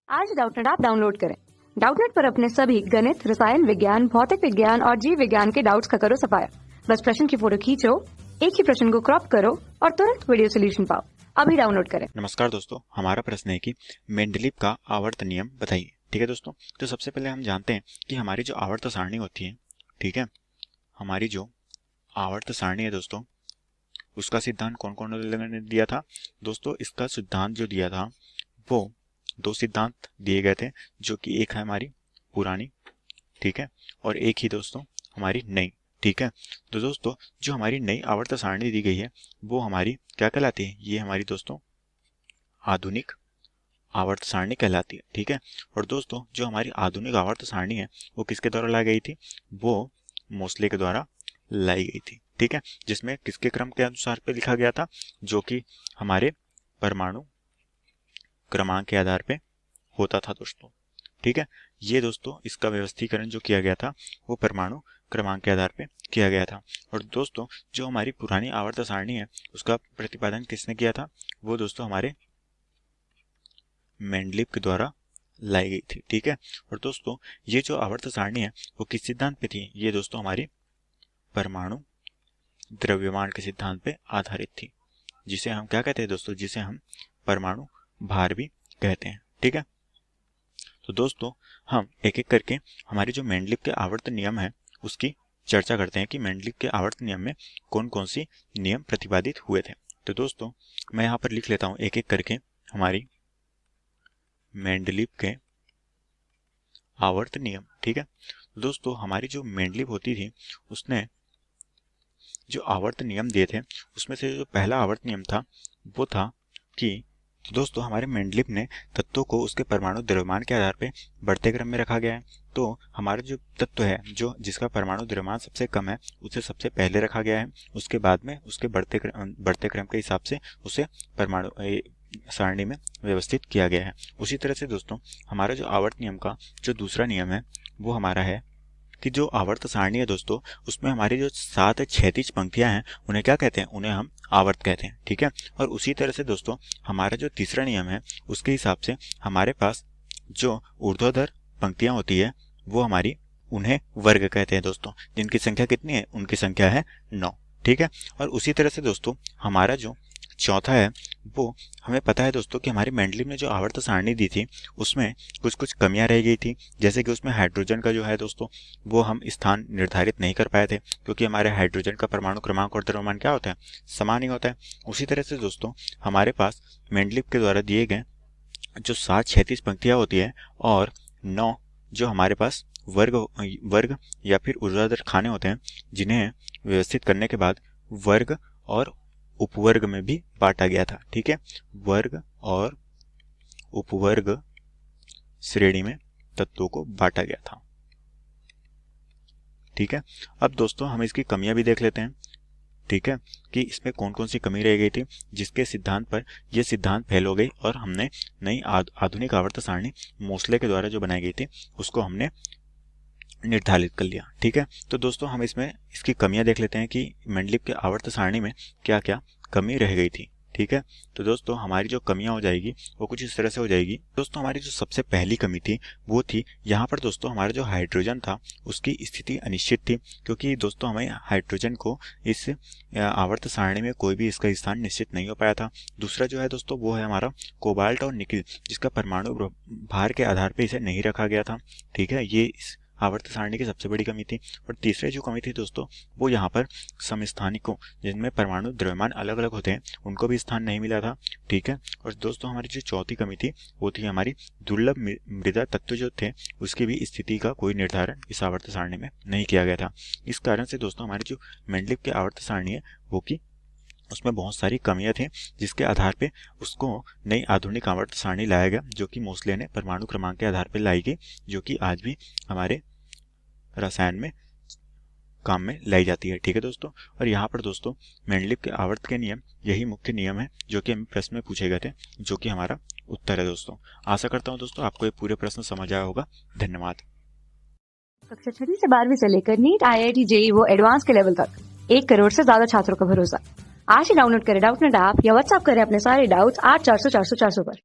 आज Doubtnut app download करें। Doubtnut पर अपने सभी गणित, रसायन विज्ञान, भौतिक विज्ञान और जीव विज्ञान के डाउट्स का करो सफाया। बस प्रश्न की फोटो खींचो, एक ही प्रश्न को क्रॉप करो और तुरंत वीडियो सोल्यूशन पाओ। अभी डाउनलोड करें। नमस्कार दोस्तों, हमारा प्रश्न है कि मेंडलीव का आवर्त नियम बताइए। ठीक है दोस्तों, तो सबसे पहले हम जानते हैं कि हमारी जो आवर्त सारणी होती है, ठीक है, हमारी जो आवर्त सारणी है दोस्तों, उसका सिद्धांत कौन कौन ने दिया था दोस्तों। इसका सिद्धांत जो दिया था वो दो सिद्धांत दिए गए थे, जो कि एक है हमारी पुरानी, ठीक है, और एक ही दोस्तों हमारी नई। ठीक है, तो दोस्तों जो हमारी नई आवर्त सारणी दी गई है वो हमारी क्या कहलाती है? ये हमारी दोस्तों आधुनिक आवर्त सारणी कहलाती है। ठीक है, और दोस्तों जो हमारी आधुनिक आवर्त सारणी है वो किसके द्वारा लाई गई थी? वो मोसले के द्वारा लाई गई थी। ठीक है, जिसमें किसके क्रम के अनुसार पे लिखा गया था? जो कि हमारे परमाणु क्रमांक के आधार पे होता था दोस्तों। ठीक है, ये दोस्तों इसका व्यवस्थीकरण जो किया गया था वो परमाणु क्रमांक के आधार पे किया गया था। और दोस्तों जो हमारी पुरानी आवर्त सारणी है उसका प्रतिपादन किसने किया था? वो दोस्तों हमारे मेंडलीव के द्वारा लाई गई थी। ठीक है, और दोस्तों ये जो आवर्त सारणी है वो किस सिद्धांत पे थी? ये दोस्तों हमारी परमाणु द्रव्यमान के सिद्धांत पे आधारित थी, जिसे हम क्या कहते हैं दोस्तों? जिसे हम परमाणु भार भी कहते हैं। ठीक है, तो दोस्तों हम एक एक करके हमारे जो मेंडलीव के आवर्त नियम है उसकी चर्चा करते हैं कि मेंडलीव के आवर्त नियम में कौन कौन सी नियम प्रतिपादित हुए थे। तो दोस्तों मैं यहाँ पर लिख लेता हूँ एक एक करके हमारी मेंडलीव के आवर्त नियम। ठीक है, तो दोस्तों हमारी जो मेंडलीव होती थी उसने जो आवर्त नियम दिए थे उसमें से जो पहला आवर्त नियम था वो था कि तो दोस्तों हमारे मेंडलीव ने तत्वों को उसके परमाणु द्रव्यमान के आधार पे बढ़ते क्रम में रखा गया है। तो हमारा जो तत्व है जो जिसका परमाणु द्रव्यमान सबसे कम है उसे सबसे पहले रखा गया है, उसके बाद में उसके बढ़ते क्रम के हिसाब से उसे परमाणु सारणी में व्यवस्थित किया गया है। उसी तरह से दोस्तों हमारा जो आवर्त नियम का जो दूसरा नियम है वो हमारा है कि जो आवर्त सारणी है दोस्तों उसमें हमारी जो 7 क्षैतिज पंक्तियां हैं उन्हें क्या कहते हैं? उन्हें हम आवर्त कहते हैं। ठीक है, और उसी तरह से दोस्तों हमारा जो तीसरा नियम है उसके हिसाब से हमारे पास जो ऊर्ध्वाधर पंक्तियां होती है वो हमारी उन्हें वर्ग कहते हैं दोस्तों, जिनकी संख्या कितनी है? उनकी संख्या है 9। ठीक है, और उसी तरह से दोस्तों हमारा जो चौथा है वो हमें पता है दोस्तों कि हमारी मेंडलीव ने जो आवर्त सारणी दी थी उसमें कुछ कुछ कमियां रह गई थी, जैसे कि उसमें हाइड्रोजन का जो है दोस्तों वो हम स्थान निर्धारित नहीं कर पाए थे, क्योंकि हमारे हाइड्रोजन का परमाणु क्रमांक और द्रव्यमान क्या होता है? समान ही होता है। उसी तरह से दोस्तों हमारे पास मेंडलीव के द्वारा दिए गए जो 7 क्षैतिज पंक्तियां होती है और 9 जो हमारे पास वर्ग या फिर ऊर्ध्वाधर खाने होते हैं, जिन्हें व्यवस्थित करने के बाद वर्ग और उपवर्ग में भी बांटा गया था। ठीक है, वर्ग और उपवर्ग श्रेणी में तत्वों को बांटा गया था। ठीक है, अब दोस्तों हम इसकी कमियां भी देख लेते हैं। ठीक है, कि इसमें कौन कौन सी कमी रह गई थी जिसके सिद्धांत पर यह सिद्धांत फेल हो गई और हमने नई आधुनिक आवर्त सारणी मोसले के द्वारा जो बनाई गई थी उसको हमने निर्धारित कर लिया। ठीक है, तो दोस्तों हम इसमें इसकी कमियां देख लेते हैं कि मेंडलीव के आवर्त सारणी में क्या क्या कमी रह गई थी। ठीक है, तो दोस्तों हमारी जो कमियां हो जाएगी वो कुछ इस तरह से हो जाएगी। दोस्तों हमारी जो सबसे पहली कमी थी वो थी यहाँ पर दोस्तों हमारा जो हाइड्रोजन था उसकी स्थिति अनिश्चित थी, क्योंकि दोस्तों हमें हाइड्रोजन को इस आवर्त सारणी में कोई भी इसका स्थान निश्चित नहीं हो पाया था। दूसरा जो है दोस्तों वो है हमारा कोबाल्ट और निकिल, जिसका परमाणु भार के आधार पर इसे नहीं रखा गया था। ठीक है, ये आवर्त सारणी की सबसे बड़ी कमी थी। और तीसरी जो कमी थी दोस्तों वो यहाँ पर समस्थानिकों, जिनमें परमाणु द्रव्यमान अलग अलग होते हैं, उनको भी स्थान नहीं मिला था। ठीक है, और दोस्तों हमारी जो चौथी कमी थी वो थी हमारी दुर्लभ मृदा तत्व जो थे उसकी भी स्थिति का कोई निर्धारण इस आवर्त सारणी में नहीं किया गया था। इस कारण से दोस्तों हमारी जो मेंडलीव की आवर्त सारणी है वो की उसमें बहुत सारी कमियां थी, जिसके आधार पे उसको नई आधुनिक आवर्त सारणी लाया गया, जो कि मोसले ने परमाणु क्रमांक के आधार पर लाई गई, जो कि आज भी हमारे रसायन में काम में लाई जाती है। ठीक है दोस्तों, और यहाँ पर दोस्तों मेंडलीव के आवर्त के नियम यही मुख्य नियम है जो कि हमें प्रश्न में पूछे गए थे, जो कि हमारा उत्तर है दोस्तों। आशा करता हूँ दोस्तों आपको ये पूरे प्रश्न समझ आया होगा। धन्यवाद। कक्षा 6 से 12वीं से लेकर नीट, IIT, JEE वो एडवांस के लेवल तक 1 करोड़ से ज्यादा छात्रों का भरोसा। आज ही डाउनलोड करें डाउटनेट ऐप या व्हाट्सएप करें अपने सारे डाउट्स 8400 400 400 पर।